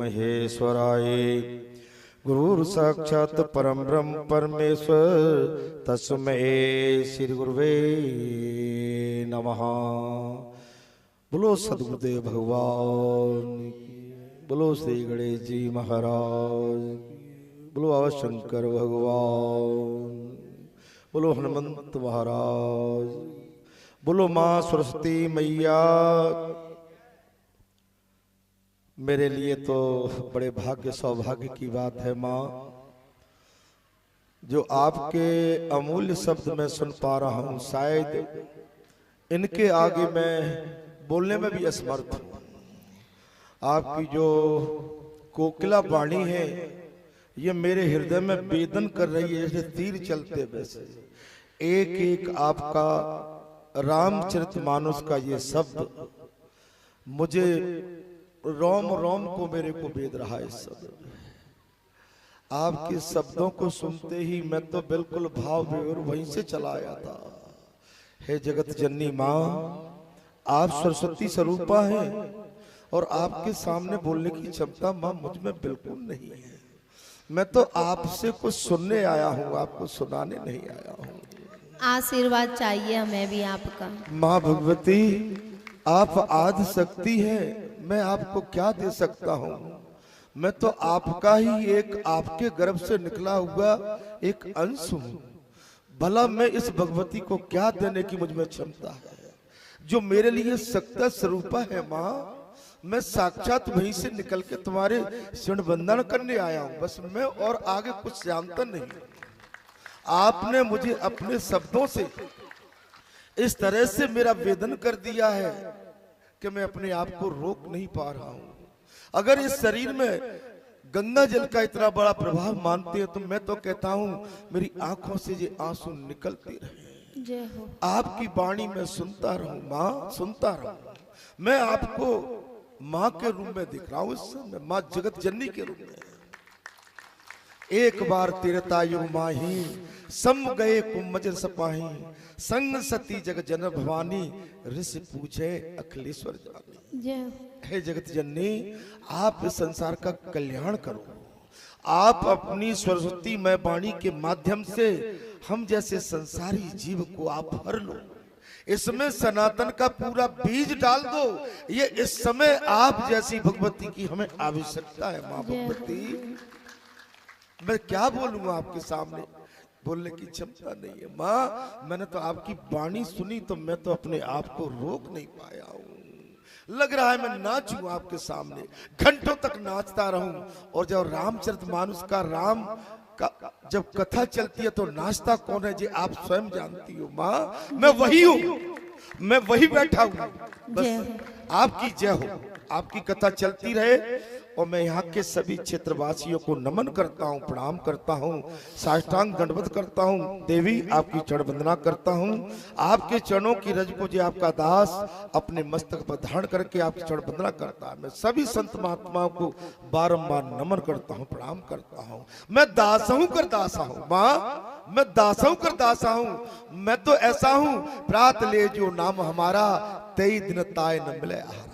महेश्वराय। गुरुर् साक्षात् परम ब्रह्म परमेश्वर तस्मै श्री गुरुवे नमः। बोलो सद्गुरुदेव भगवान की, बोलो श्री गणेश जी महाराज, बोलो बाबा शंकर भगवान, बोलो हनुमंत महाराज, बोलो माँ सरस्वती मैया। मेरे लिए तो बड़े भाग्य सौभाग्य की बात है माँ, जो आपके अमूल्य शब्द मैं सुन पा रहा हूँ। शायद इनके आगे मैं बोलने में भी असमर्थ हूँ। आपकी जो कोकिला वाणी है ये मेरे हृदय में वेदन कर रही है, जैसे तीर चलते वैसे। एक एक आपका रामचरितमानस का ये शब्द मुझे रोम रोम को मेरे को वेद रहा है। इस शब्द आपके शब्दों को सुनते ही मैं तो बिल्कुल भाव विभोर वहीं से चला आया था। हे जगत जननी माँ, आप सरस्वती स्वरूपा हैं और आपके सामने बोलने की क्षमता माँ मुझ में बिल्कुल नहीं है। मैं तो आपसे कुछ सुनने आया हूँ, आपको सुनाने नहीं आया हूँ। आशीर्वाद चाहिए हमें भी आपका। माँ भगवती, आप आदि शक्ति है, मैं आपको क्या दे सकता हूँ। मैं तो आपका ही एक, आपके गर्भ से निकला हुआ एक अंश हूँ। भला मैं इस भगवती को क्या देने की मुझ में क्षमता है, जो मेरे लिए सत्ता स्वरूपा है। माँ, मैं साक्षात वहीं से निकल के तुम्हारे शरण वंदन करने आया हूँ। बस मैं और आगे कुछ जानता नहीं। आपने मुझे अपने शब्दों से इस तरह से मेरा वेदन कर दिया है कि मैं अपने आप को रोक नहीं पा रहा हूं। अगर इस शरीर में गंगा जल का इतना बड़ा प्रभाव मानते हैं तो मैं तो कहता हूं मेरी आंखों से ये आंसू निकलते रहे। जय हो। आपकी वाणी में सुनता रहूं माँ, सुनता रहूं। मैं आपको माँ के रूप में दिख रहा हूं, इस समय माँ जगत जननी के रूप में। एक बार तिरतायु माही सम गए कुमजर सपाही, संग सती जग जन भवानी, ऋषि पूछे अखिलेश्वर जानी। हे जगत जननी, आप इस संसार का कल्याण करो। आप अपनी सरस्वती मय वाणी के माध्यम से हम जैसे संसारी जीव को आप भर लो। इसमें सनातन का पूरा बीज डाल दो। ये इस समय आप जैसी भगवती की हमें आवश्यकता है। माँ भगवती, मैं क्या बोलूंगा आपके सामने, बोलने की क्षमता नहीं है। माँ, मैंने तो आपकी वाणी सुनी तो मैं तो अपने आप को रोक नहीं पाया हूँ। लग रहा है मैं नाचूं आपके सामने, घंटों तक नाचता रहूं। और जब रामचरितमानस का राम का जब कथा चलती है तो नाचता कौन है जी आप स्वयं जानती हो। माँ, मैं वही हूँ, मैं वही बैठा हूँ। बस आपकी जय हो, आपकी कथा चलती रहे। और मैं यहाँ के सभी क्षेत्रवासियों को नमन करता हूँ, प्रणाम करता हूँ, साष्टांग दंडवत करता हूँ। देवी, आपकी चरण वंदना करता हूँ। आपके चरणों की रज को जो आपका दास अपने मस्तक पर धारण करके आपकी चरण वंदना करता है। मैं सभी संत महात्माओं को बारंबार नमन करता हूँ, प्रणाम करता हूँ। मैं दास हूँ कर दासा हूँ। माँ, मैं दास हूँ कर दासा हूँ। मैं तो ऐसा हूँ, प्रात ले जो नाम हमारा, 23 दिन ताय न मिले आहारा।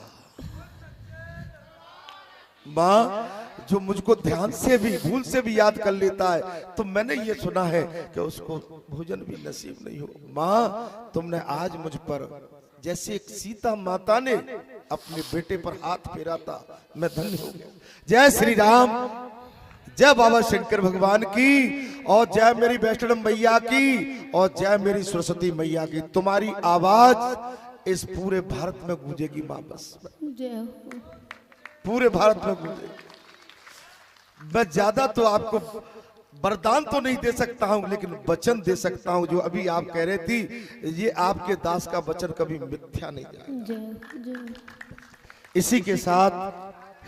माँ, जो मुझको ध्यान से भी भूल से भी याद कर लेता है तो मैंने ये सुना है कि उसको भोजन भी नसीब नहीं हो। माँ, तुमने आज मुझ पर जैसे एक सीता माता ने अपने बेटे पर हाथ फेरा था, मैं धन्य हो गया। जय श्री राम, जय बाबा शंकर भगवान की, और जय मेरी वैष्णव मैया की, और जय मेरी सरस्वती मैया की। तुम्हारी आवाज इस पूरे भारत में गूंजेगी माँ, बस पूरे भारत में गूंजेगी। मैं ज्यादा तो आपको वरदान तो नहीं दे सकता हूं, लेकिन वचन दे सकता हूं। जो अभी आप कह रहे थी, ये आपके दास का वचन कभी मिथ्या नहीं जाएगा। इसी के साथ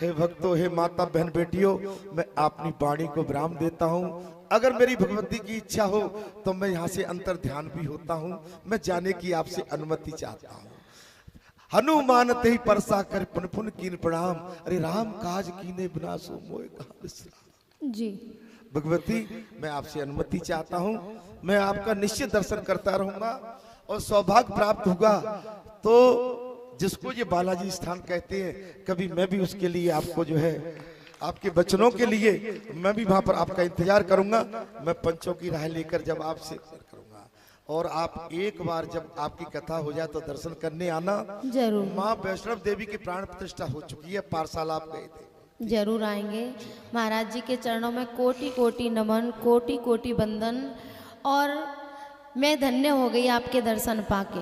हे भक्तों, हे माता बहन बेटियों, मैं अपनी वाणी को विराम देता हूं। अगर मेरी भगवती की इच्छा हो तो मैं यहाँ से अंतर ध्यान भी होता हूं। मैं जाने की आपसे अनुमति चाहता हूं। हनुमान ते ही परसा कर पुन पुन कीन प्रणाम, अरे राम काज कीने विनाशो मोय कहां विश्राम। जी भगवती, मैं आपसे अनुमति चाहता हूं। मैं आपका निश्चित दर्शन करता रहूंगा और सौभाग्य प्राप्त होगा तो जिसको ये बालाजी स्थान कहते हैं, कभी मैं भी उसके लिए आपको जो है आपके वचनों के लिए मैं भी वहां पर आपका इंतजार करूंगा। मैं पंचों की राह लेकर जब आपसे करूंगा, और आप एक बार जब आपकी कथा हो जाए तो दर्शन करने आना। जरूर। माँ वैष्णव देवी की प्राण प्रतिष्ठा हो चुकी है, पारसाल आप गए थे। जरूर आएंगे। महाराज जी के चरणों में कोटि कोटि नमन, कोटि कोटि वंदन। और मैं धन्य हो गई आपके दर्शन पाके,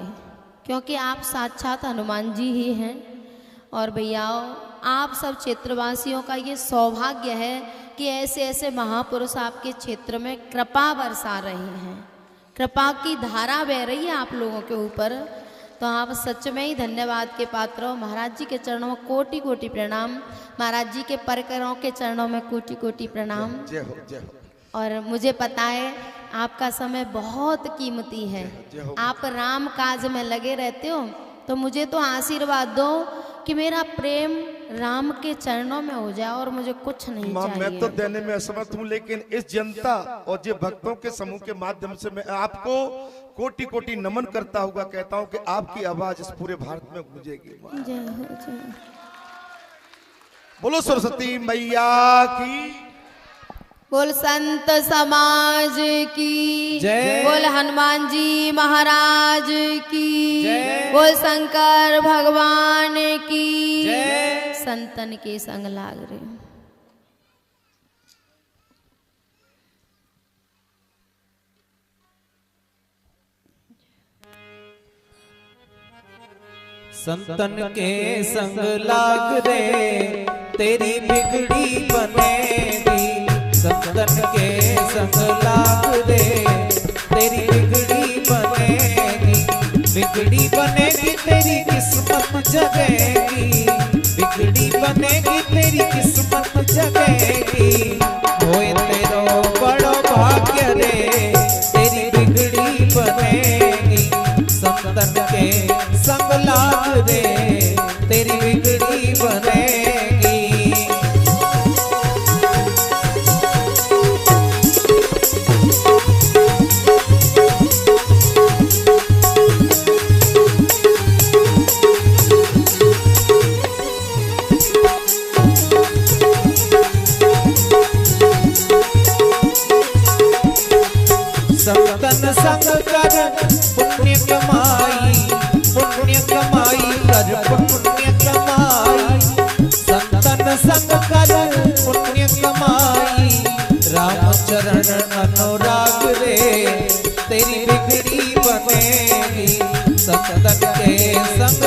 क्योंकि आप साक्षात हनुमान जी ही हैं। और भैया आप सब क्षेत्रवासियों का ये सौभाग्य है कि ऐसे ऐसे महापुरुष आपके क्षेत्र में कृपा बरसा रहे हैं, कृपा की धारा बह रही है आप लोगों के ऊपर। तो आप सच में ही धन्यवाद के पात्र हो। महाराज जी के चरणों में कोटि कोटि प्रणाम, महाराज जी के परिकरों के चरणों में कोटि कोटि प्रणाम। जय हो, जय हो। और मुझे पता है आपका समय बहुत कीमती है, आप राम काज में लगे रहते हो। तो मुझे तो आशीर्वाद दो कि मेरा प्रेम राम के चरणों में हो जाए और मुझे कुछ नहीं चाहिए। मैं तो देने में असमर्थ हूँ, लेकिन इस जनता और जो भक्तों के समूह के माध्यम से मैं आपको कोटि कोटि नमन करता हुआ कहता हूँ कि आपकी आवाज इस पूरे भारत में गूंजेगी। जय हो, जय। बोलो सरस्वती मैया की, बोल संत समाज की जय। बोल हनुमान जी महाराज की जय। बोल शंकर भगवान की जय। संतन के संग लाग रे। संतन के संग लाग रे, तेरी बिगड़ी बनेगी। संतन के संग लाग रे, तेरी बिगड़ी बनेगी। बिगड़ी बनेगी तेरी किस्मत जगेगी, बिगड़ी बनेगी तेरी किस्मत जगेगी। होए तेरो बड़ो भाग्य रे, तेरी बिगड़ी बनेगी। संतन के संग लाग रे, तेरी बिगड़ी बनेगी। संतन संग कर पुण्य कमाई, पुण्य कमाई कर पुण्य कमाई। संतन संग कर पुण्य कमाई, राम चरण अनुराग रे, तेरी बिगड़ी बनेगी। संतन के संग